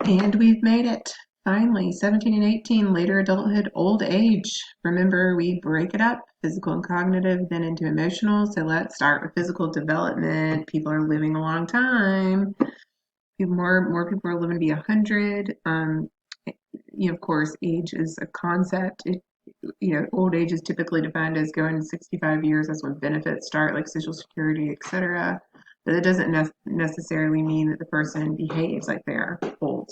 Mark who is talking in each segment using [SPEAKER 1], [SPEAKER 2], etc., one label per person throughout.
[SPEAKER 1] And we've made it. Finally, 17 and 18, later adulthood, old age. Remember, we break it up, physical and cognitive, then into emotional. So let's start with physical development. People are living a long time. More people are living to be 100. Of course, age is a concept. Old age is typically defined as going to 65 years. That's when benefits start, like Social Security, etc. But it doesn't necessarily mean that the person behaves like they're old.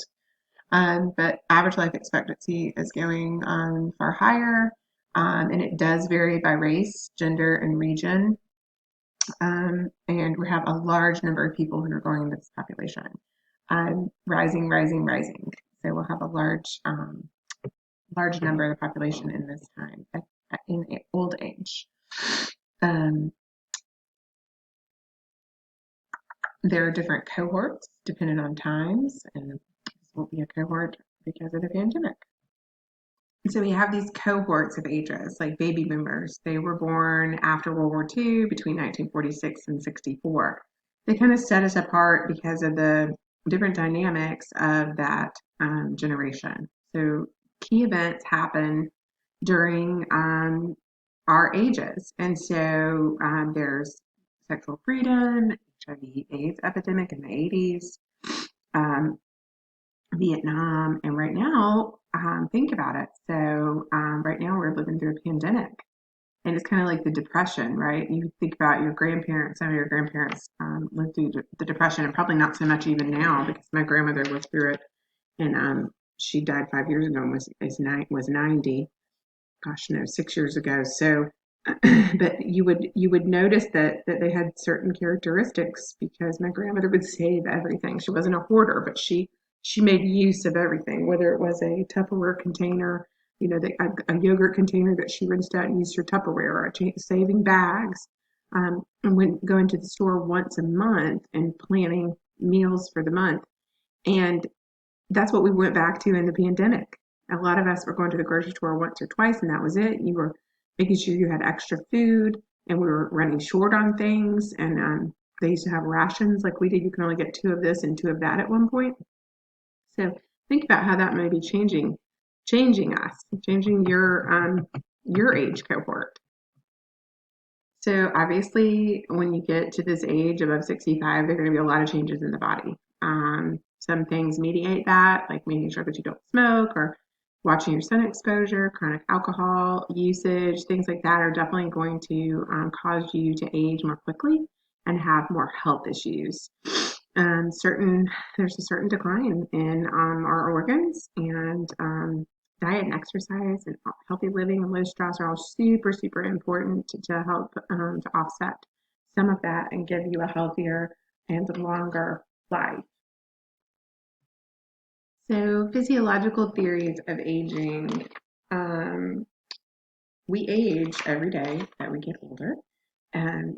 [SPEAKER 1] But average life expectancy is going far higher, and it does vary by race, gender, and region. And we have a large number of people who are going into this population. Rising, rising, rising. So we'll have a large number of the population in this time, in old age. Um, there are different cohorts depending on times, and this will be a cohort because of the pandemic. So we have these cohorts of ages, like baby boomers. They were born after World War II, between 1946 and 64. They kind of set us apart because of the different dynamics of that generation. So key events happen during our ages. And so there's sexual freedom, HIV/AIDS epidemic in the 80s, um, Vietnam, and right now, think about it. So right now we're living through a pandemic, and it's kind of like the depression, right? You think about your grandparents. Some of your grandparents lived through the depression, and probably not so much even now because my grandmother lived through it, and she died 5 years ago and was 90. Gosh, no, 6 years ago. So, but you would notice that they had certain characteristics because my grandmother would save everything. She wasn't a hoarder, but she made use of everything, whether it was a Tupperware container, a yogurt container that she rinsed out and used her Tupperware, or saving bags, and went going to the store once a month and planning meals for the month. And that's what we went back to in the pandemic. A lot of us were going to the grocery store once or twice, and that was it. You were making sure you had extra food, and we were running short on things. And they used to have rations like we did. You can only get two of this and two of that at one point. So think about how that may be changing us, changing your age cohort. So obviously, when you get to this age above 65, there are going to be a lot of changes in the body. Some things mediate that, like making sure that you don't smoke or watching your sun exposure, chronic alcohol usage, things like that are definitely going to cause you to age more quickly and have more health issues. There's a certain decline in our organs, and diet and exercise and healthy living and low stress are all super, super important to help to offset some of that and give you a healthier and longer life. So, physiological theories of aging. Um, we age every day that we get older.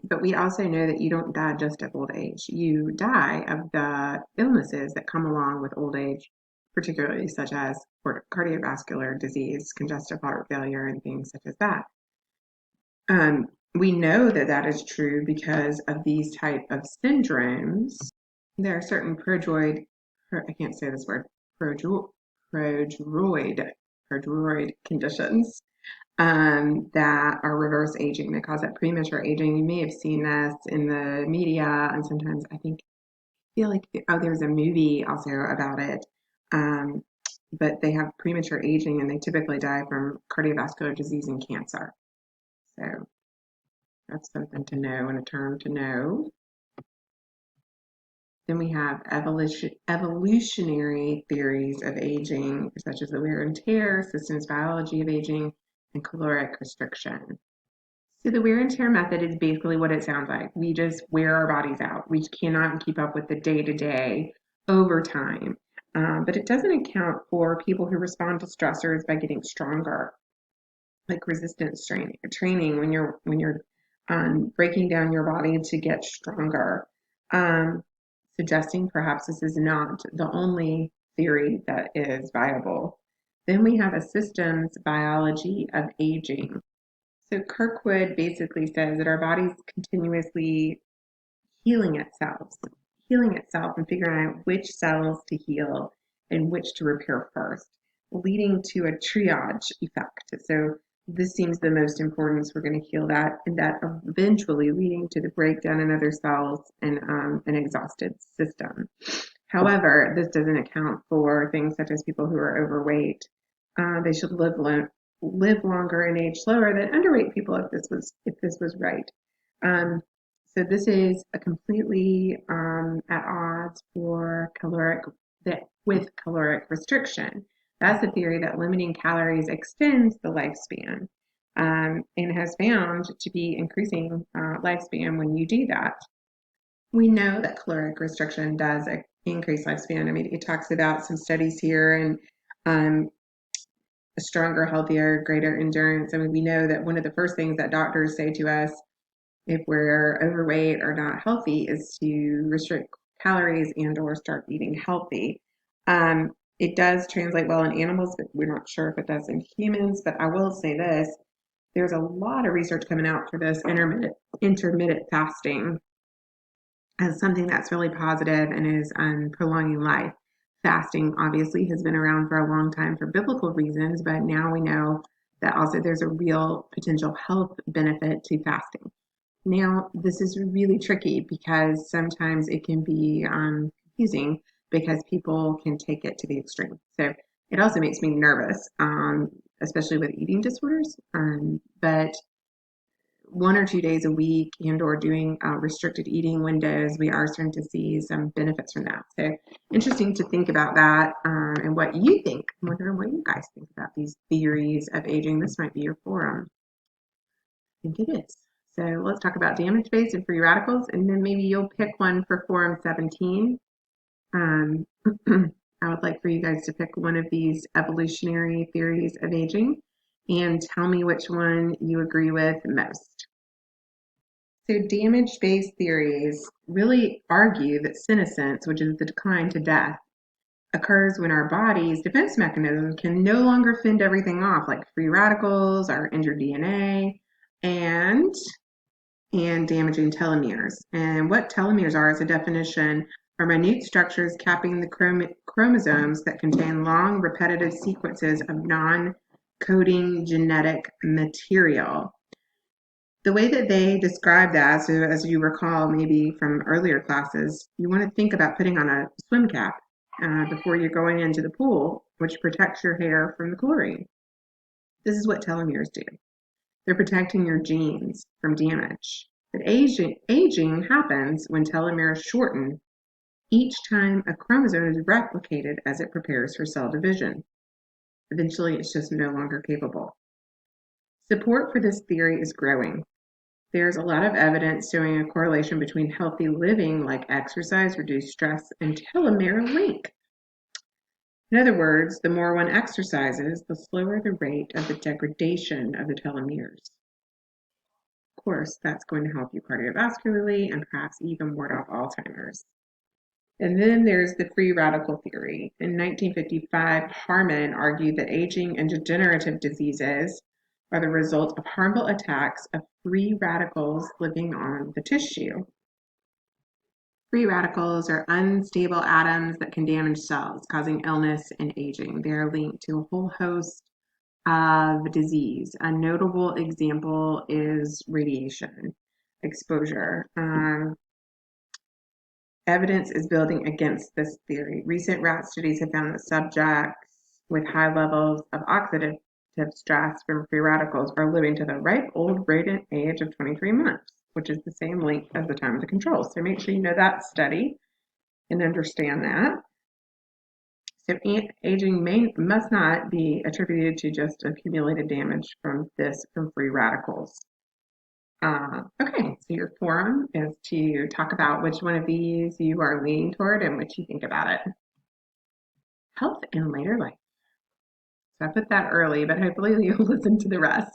[SPEAKER 1] But we also know that you don't die just of old age. You die of the illnesses that come along with old age, particularly such as cardiovascular disease, congestive heart failure, and things such as that. We know that that is true because of these type of syndromes. There are certain I can't say this word, prodroid, prodroid conditions that are reverse aging that cause that premature aging. You may have seen this in the media, and sometimes feel like there's a movie also about it. Um, but they have premature aging, and they typically die from cardiovascular disease and cancer. So that's something to know and a term to know. Then we have evolutionary theories of aging, such as the wear and tear, systems biology of aging, and caloric restriction. So the wear and tear method is basically what it sounds like. We just wear our bodies out. We cannot keep up with the day to day over time. But it doesn't account for people who respond to stressors by getting stronger, like resistance training when you're breaking down your body to get stronger. Um, Suggesting perhaps this is not the only theory that is viable. Then we have a systems biology of aging. So Kirkwood basically says that our body's continuously healing itself and figuring out which cells to heal and which to repair first, leading to a triage effect. So this seems the most important, so we're going to heal that, and that eventually leading to the breakdown in other cells and an exhausted system. However, this doesn't account for things such as people who are overweight. They should live longer and age slower than underweight people if this was right. So this is a completely at odds with caloric restriction. That's the theory that limiting calories extends the lifespan, and has found to be increasing lifespan when you do that. We know that caloric restriction does increase lifespan. I mean, it talks about some studies here and a stronger, healthier, greater endurance. I mean, we know that one of the first things that doctors say to us if we're overweight or not healthy is to restrict calories and or start eating healthy. It does translate well in animals, but we're not sure if it does in humans. But I will say this, there's a lot of research coming out for this intermittent fasting as something that's really positive and is prolonging life. Fasting obviously has been around for a long time for biblical reasons, but now we know that also there's a real potential health benefit to fasting. Now, this is really tricky because sometimes it can be confusing because people can take it to the extreme. So it also makes me nervous, especially with eating disorders. But 1 or 2 days a week and or doing restricted eating windows, we are starting to see some benefits from that. So interesting to think about that and what you think. I'm wondering what you guys think about these theories of aging. This might be your forum. I think it is. So let's talk about damage-based and free radicals, and then maybe you'll pick one for Forum 17. I would like for you guys to pick one of these evolutionary theories of aging and tell me which one you agree with most. So damage-based theories really argue that senescence, which is the decline to death, occurs when our body's defense mechanism can no longer fend everything off, like free radicals, our injured DNA, and damaging telomeres. And what telomeres are, as a definition, are minute structures capping the chromosomes that contain long, repetitive sequences of non-coding genetic material. The way that they describe that, so as you recall maybe from earlier classes, you want to think about putting on a swim cap before you're going into the pool, which protects your hair from the chlorine. This is what telomeres do. They're protecting your genes from damage. But aging happens when telomeres shorten each time a chromosome is replicated as it prepares for cell division. Eventually, it's just no longer capable. Support for this theory is growing. There's a lot of evidence showing a correlation between healthy living, like exercise, reduced stress, and telomere length. In other words, the more one exercises, the slower the rate of the degradation of the telomeres. Of course, that's going to help you cardiovascularly and perhaps even ward off Alzheimer's. And then there's the free radical theory. In 1955, Harman argued that aging and degenerative diseases are the result of harmful attacks of free radicals living on the tissue. Free radicals are unstable atoms that can damage cells, causing illness and aging. They are linked to a whole host of disease. A notable example is radiation exposure. Evidence is building against this theory. Recent rat studies have found that subjects with high levels of oxidative stress from free radicals are living to the ripe old radiant age of 23 months, which is the same length as the time of the control. So make sure you know that study and understand that. So aging must not be attributed to just accumulated damage from free radicals. Okay, so your forum is to talk about which one of these you are leaning toward and what you think about it. Health in later life. So I put that early, but hopefully you'll listen to the rest.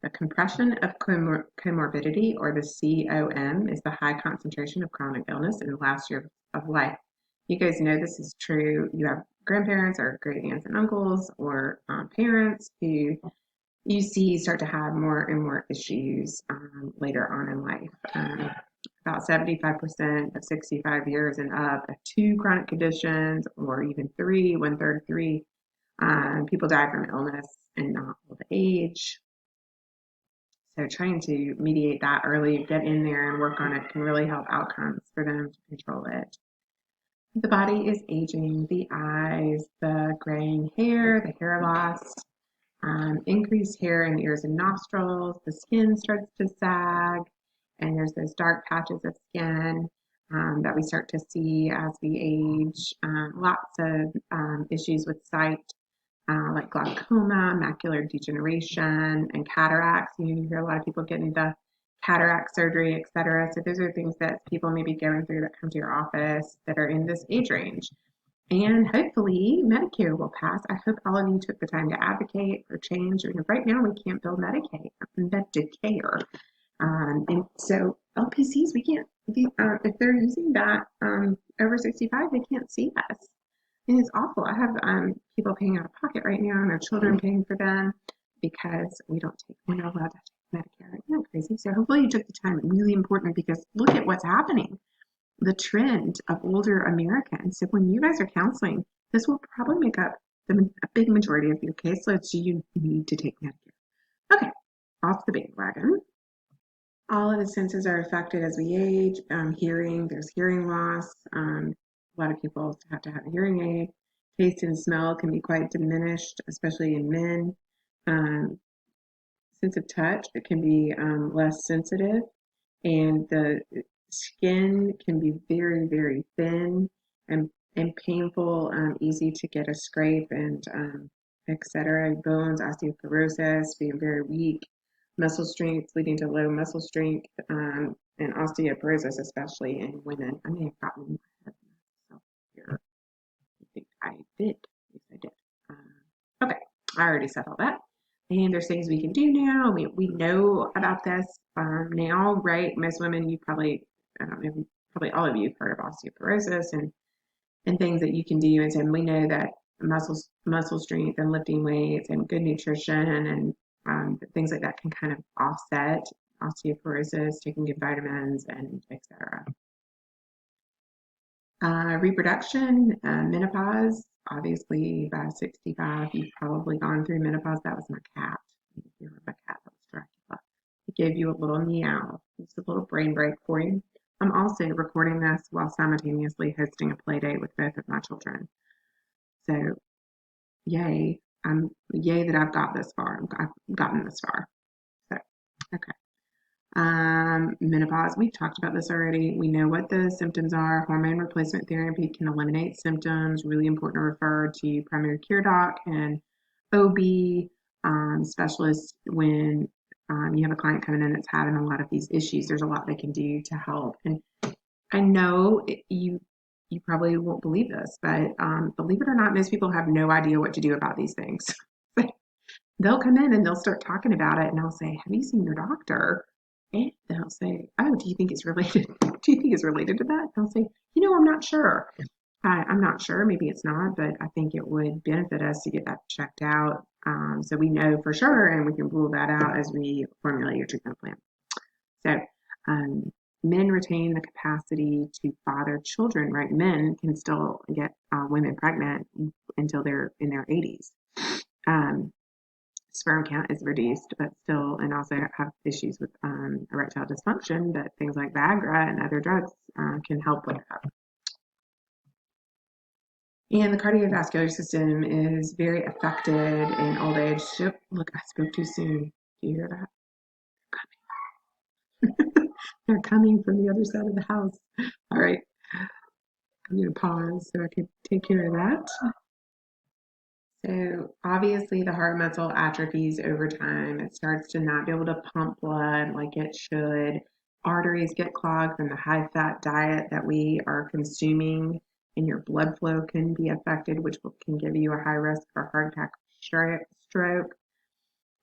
[SPEAKER 1] The compression of comorbidity, or the COM, is the high concentration of chronic illness in the last year of life. You guys know this is true. You have grandparents or great aunts and uncles or parents who you see start to have more and more issues later on in life. About 75% of 65 years and up have two chronic conditions, or even three, one third three. People die from illness and not old age. So trying to mediate that early, get in there and work on it can really help outcomes for them to control it. The body is aging, the eyes, the graying hair, the hair loss, increased hair in ears and nostrils, the skin starts to sag, and there's those dark patches of skin that we start to see as we age. Lots of issues with sight, like glaucoma, macular degeneration, and cataracts. You hear a lot of people getting the cataract surgery, et cetera. So those are things that people may be going through that come to your office that are in this age range. And hopefully Medicare will pass. I hope all of you took the time to advocate for change. Right now we can't build Medicare. And so LPCs, we can't, if they're using that over 65, they can't see us. And it's awful. I have people paying out of pocket right now and their children paying for them because we're not allowed to take Medicare. Isn't that crazy? So hopefully you took the time. It's really important because look at what's happening. The trend of older Americans. So when you guys are counseling, this will probably make up a big majority of your caseload, so you need to take Medicare. Okay, off the bandwagon. All of the senses are affected as we age. Hearing, there's hearing loss. A lot of people have to have a hearing aid. Taste and smell can be quite diminished, especially in men. Sense of touch, it can be less sensitive, and the skin can be very, very thin and painful, easy to get a scrape and etc. Bones, osteoporosis, being very weak, muscle strength leading to low muscle strength, and osteoporosis, especially in women. I may have gotten myself here. I think I did. Yes, I did. Okay, I already said all that. And there's things we can do now. We know about this now, right? Most women, you probably, probably all of you have heard of osteoporosis and things that you can do. And so we know that muscle strength and lifting weights and good nutrition and things like that can kind of offset osteoporosis, taking good vitamins and etc. Reproduction, menopause. Obviously, by 65, you've probably gone through menopause. That was my cat. If you heard my cat, that was Dracula. It gave you a little meow. It's a little brain break for you. I'm also recording this while simultaneously hosting a play date with both of my children. So, yay. Yay that I've got this far. I've gotten this far. So, okay. Menopause, we've talked about this already. We know what the symptoms are. Hormone replacement therapy can eliminate symptoms. Really important to refer to primary care doc and OB specialist when you have a client coming in that's having a lot of these issues. There's a lot they can do to help. And I know you probably won't believe this, but believe it or not, most people have no idea what to do about these things. They'll come in and they'll start talking about it, and I'll say, "Have you seen your doctor?" And they'll say, "Oh, do you think it's related? Do you think it's related to that?" And I'll say, "I'm not sure. I'm not sure. Maybe it's not, but I think it would benefit us to get that checked out, so we know for sure, and we can rule that out as we formulate your treatment plan." So, men retain the capacity to father children, right? Men can still get women pregnant until they're in their 80s. Sperm count is reduced, but still, and also have issues with erectile dysfunction, but things like Viagra and other drugs can help with that. And the cardiovascular system is very affected in old age. Look, I spoke too soon. Do you hear that? They're coming from the other side of the house. All right, I'm going to pause so I can take care of that. So obviously the heart muscle atrophies over time. It starts to not be able to pump blood like it should. Arteries get clogged from the high fat diet that we are consuming, and your blood flow can be affected, which can give you a high risk for heart attack, stroke.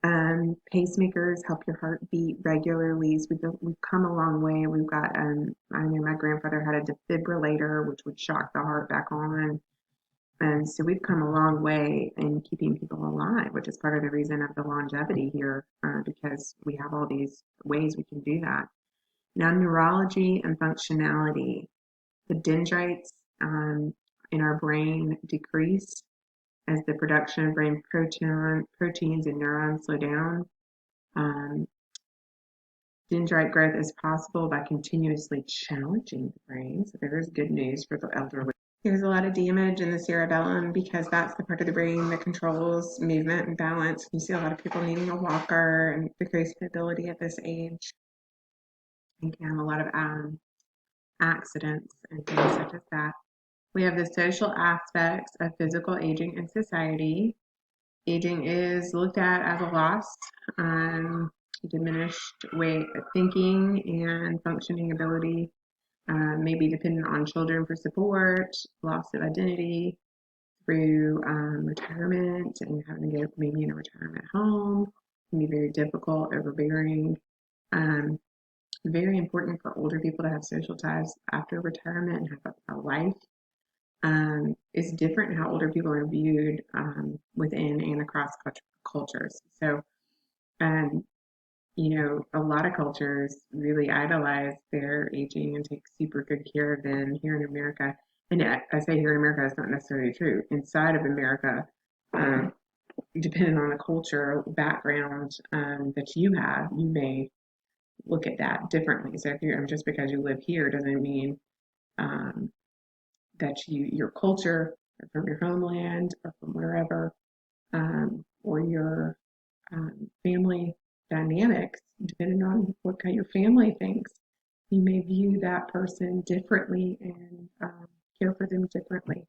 [SPEAKER 1] Pacemakers help your heart beat regularly. So we've come a long way. We've got, I know my grandfather had a defibrillator, which would shock the heart back on. And so we've come a long way in keeping people alive, which is part of the reason of the longevity here, because we have all these ways we can do that. Now, neurology and functionality. The dendrites in our brain decrease as the production of brain proteins and neurons slow down. Um, Dendrite growth is possible by continuously challenging the brain. So there is good news for the elderly. There's a lot of damage in the cerebellum because that's the part of the brain that controls movement and balance. You see a lot of people needing a walker and decreased mobility at this age. You can have a lot of accidents and things such as that. We have the social aspects of physical aging in society. Aging is looked at as a loss, diminished way of thinking and functioning ability, may be dependent on children for support, loss of identity through retirement and having to go maybe in a retirement home. It can be very difficult, overbearing. Um, Very important for older people to have social ties after retirement and have a life. It's different how older people are viewed within and across cultures. So, um, a lot of cultures really idolize their aging and take super good care of them here in America. And I say here in America, it's not necessarily true. Inside of America, um, depending on the culture background that you have, you may look at that differently. So if you're just because you live here doesn't mean um, that your culture or from your homeland or from wherever or your family dynamics, depending on what kind your family thinks, you may view that person differently and care for them differently.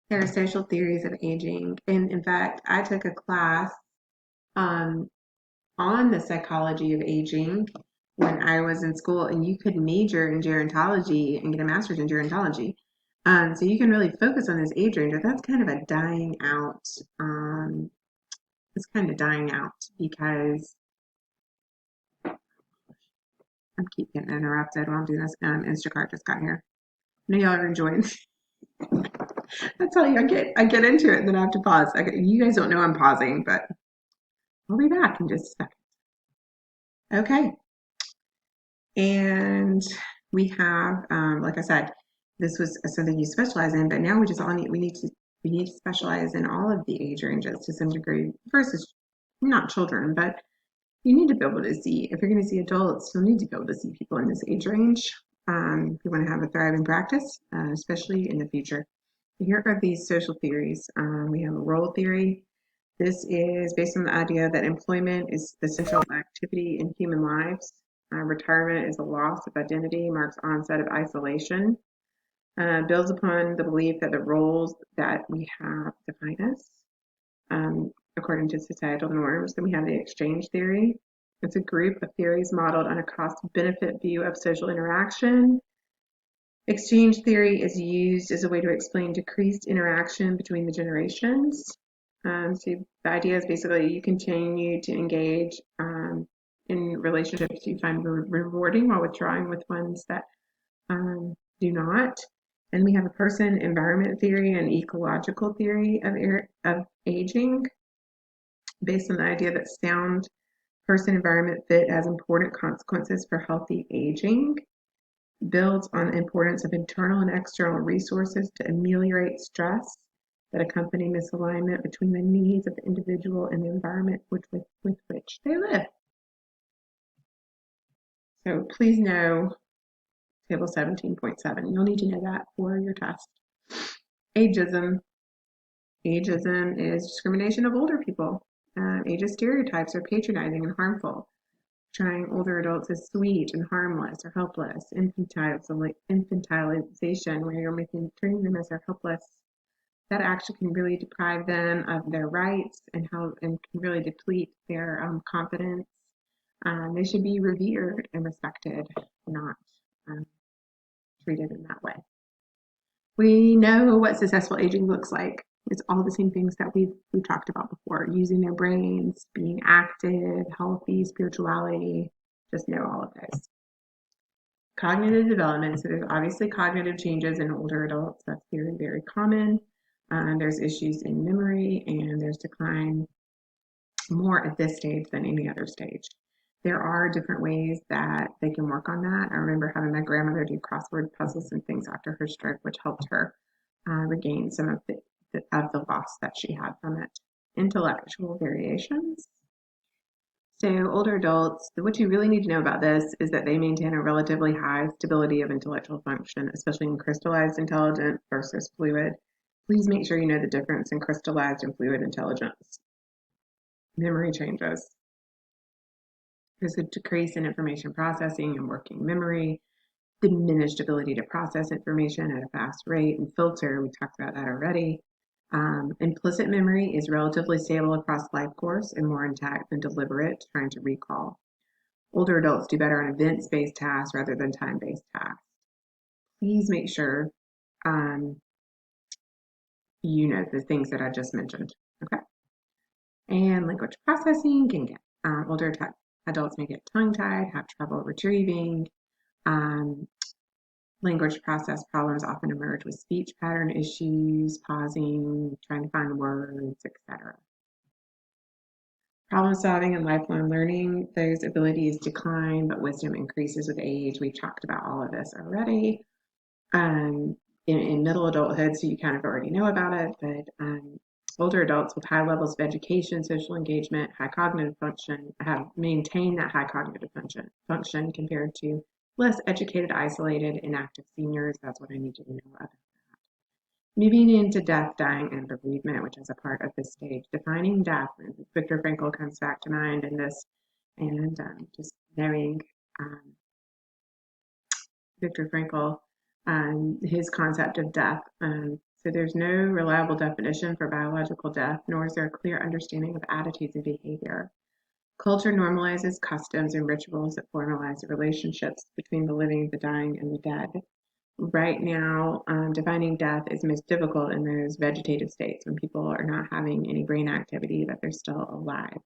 [SPEAKER 1] There are social theories of aging, and in fact, I took a class um, on the psychology of aging when I was in school, and you could major in gerontology and get a master's in gerontology. So you can really focus on this age range, but that's kind of a dying out. It's kind of dying out because I keep getting interrupted while I'm doing this. Instacart just got here. I know y'all are enjoying. I tell you, I get into it and then I have to pause. You guys don't know I'm pausing, but I'll be back in just a second. Okay, and we have, like I said, this was something you specialize in, but now we just all need we need to specialize in all of the age ranges to some degree. First, it's not children, but you need to be able to see if you're going to see adults. You'll need to be able to see people in this age range if you want to have a thriving practice, especially in the future. Here are these social theories. We have a role theory. This is based on the idea that employment is the central activity in human lives. Retirement is a loss of identity, marks onset of isolation, builds upon the belief that the roles that we have define us according to societal norms. Then we have the exchange theory. It's a group of theories modeled on a cost-benefit view of social interaction. Exchange theory is used as a way to explain decreased interaction between the generations. So the idea is basically you continue to engage in relationships you find rewarding while withdrawing with ones that do not. And we have a person environment theory and ecological theory of aging based on the idea that sound person environment fit has important consequences for healthy aging, builds on the importance of internal and external resources to ameliorate stress that accompany misalignment between the needs of the individual and the environment with which they live. So please know table 17.7. You'll need to know that for your test. Ageism. Ageism is discrimination of older people. Ageist stereotypes are patronizing and harmful. Trying older adults as sweet and harmless or helpless. Infantilization, where you're treating them as they're helpless. That actually can really deprive them of their rights and can really deplete their confidence. They should be revered and respected, not treated in that way. We know what successful aging looks like. It's all the same things that we've talked about before: using their brains, being active, healthy, spirituality. Just know all of those. Cognitive development. So there's obviously cognitive changes in older adults. That's very, very common. There's issues in memory and there's decline more at this stage than any other stage. There are different ways that they can work on that. I remember having my grandmother do crossword puzzles and things after her stroke, which helped her regain some of the loss that she had from it. Intellectual variations. So older adults, what you really need to know about this is that they maintain a relatively high stability of intellectual function, especially in crystallized intelligence versus fluid. Please make sure you know the difference in crystallized and fluid intelligence. Memory changes. There's a decrease in information processing and working memory, diminished ability to process information at a fast rate and filter. We talked about that already. Implicit memory is relatively stable across life course and more intact than deliberate trying to recall. Older adults do better on events-based tasks rather than time-based tasks. Please make sure you know the things that I just mentioned. Okay. And language processing can get older adults may get tongue-tied, have trouble retrieving. Um, Language process problems often emerge with speech pattern issues, pausing, trying to find words, etc. Problem solving and lifelong learning, those abilities decline, but wisdom increases with age. We've talked about all of this already. Um, in middle adulthood, so you kind of already know about it, but older adults with high levels of education, social engagement, high cognitive function have maintained that high cognitive function compared to less educated, isolated, inactive seniors. That's what I need you to know about. Moving into death, dying, and bereavement, which is a part of this stage. Defining death, and Viktor Frankl comes back to mind in this, and just knowing Viktor Frankl, his concept of death. So there's no reliable definition for biological death, nor is there a clear understanding of attitudes and behavior. Culture normalizes customs and rituals that formalize the relationships between the living, the dying, and the dead. Right now, defining death is most difficult in those vegetative states when people are not having any brain activity, but they're still alive.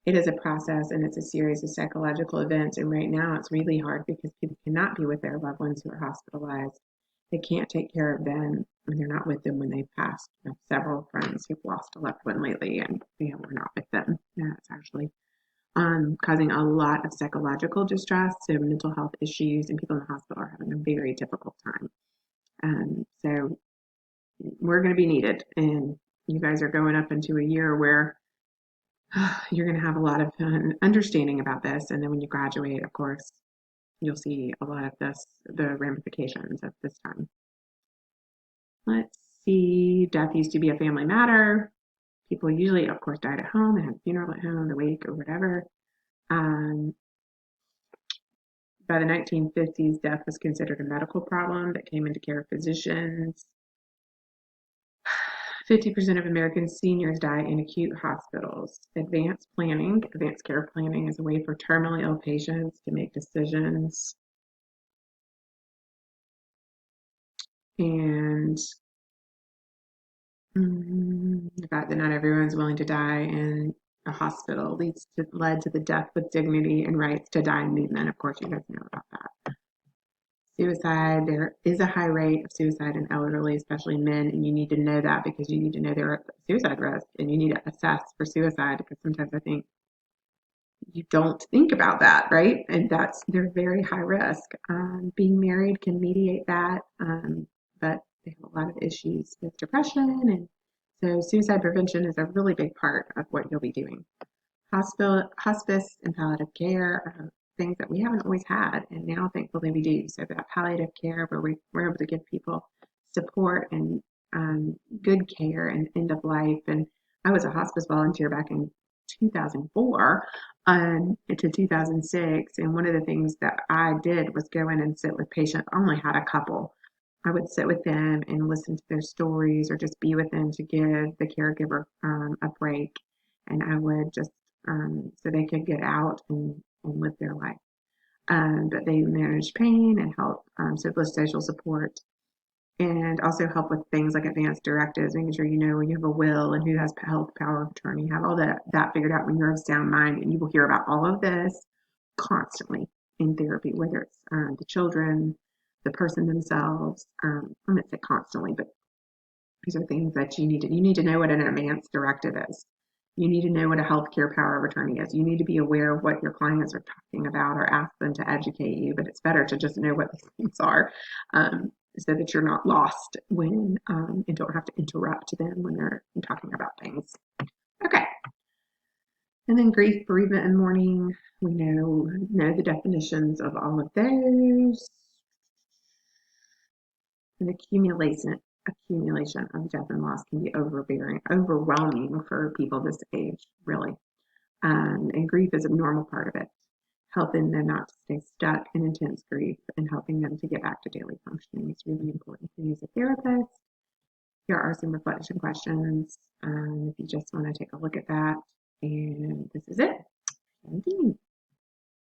[SPEAKER 1] It is a process and it's a series of psychological events. And right now, it's really hard because people cannot be with their loved ones who are hospitalized. They can't take care of them when they're not with them when they've passed. I have several friends who've lost a loved one lately and we're not with them. Yeah, it's actually causing a lot of psychological distress, so mental health issues, and people in the hospital are having a very difficult time. So we're going to be needed, and you guys are going up into a year where you're going to have a lot of understanding about this, and then when you graduate, of course, you'll see a lot of the ramifications of this time. Let's see, death used to be a family matter. People usually, of course, died at home and had a funeral at home, the wake or whatever. By the 1950s, death was considered a medical problem that came into care of physicians. 50% of American seniors die in acute hospitals. Advanced care planning is a way for terminally ill patients to make decisions. And the fact that not everyone's willing to die in a hospital led to the death with dignity and rights to die movement. Of course, you guys know about that. Suicide, there is a high rate of suicide in elderly, especially men, and you need to know that because you need to know their suicide risk and you need to assess for suicide because sometimes I think you don't think about that, right? And they're very high risk. Being married can mediate that, but they have a lot of issues with depression, and so suicide prevention is a really big part of what you'll be doing. Hospice and palliative care are things that we haven't always had, and now thankfully we do. So that palliative care where we're able to give people support and good care and end of life. And I was a hospice volunteer back in 2004 to 2006, and one of the things that I did was go in and sit with patients. I only had a couple. I would sit with them and listen to their stories or just be with them to give the caregiver a break. And I would just so they could get out and live their life. But they manage pain and help with social support and also help with things like advanced directives, making sure you know when you have a will and who has health power of attorney, have all that figured out when you're of sound mind. And you will hear about all of this constantly in therapy, whether it's the children, the person themselves. I'm going to say constantly, but these are things that you need to know what an advanced directive is. You need to know what a healthcare power of attorney is. You need to be aware of what your clients are talking about or ask them to educate you, but it's better to just know what these things are, so that you're not lost when and don't have to interrupt them when they're talking about things. Okay. And then grief, bereavement, and mourning. We know the definitions of all of those. An accumulation of death and loss can be overwhelming for people this age, really. And grief is a normal part of it, helping them not to stay stuck in intense grief and helping them to get back to daily functioning is really important for you as a therapist. Here are some reflection questions if you just want to take a look at that. And this is it. 17.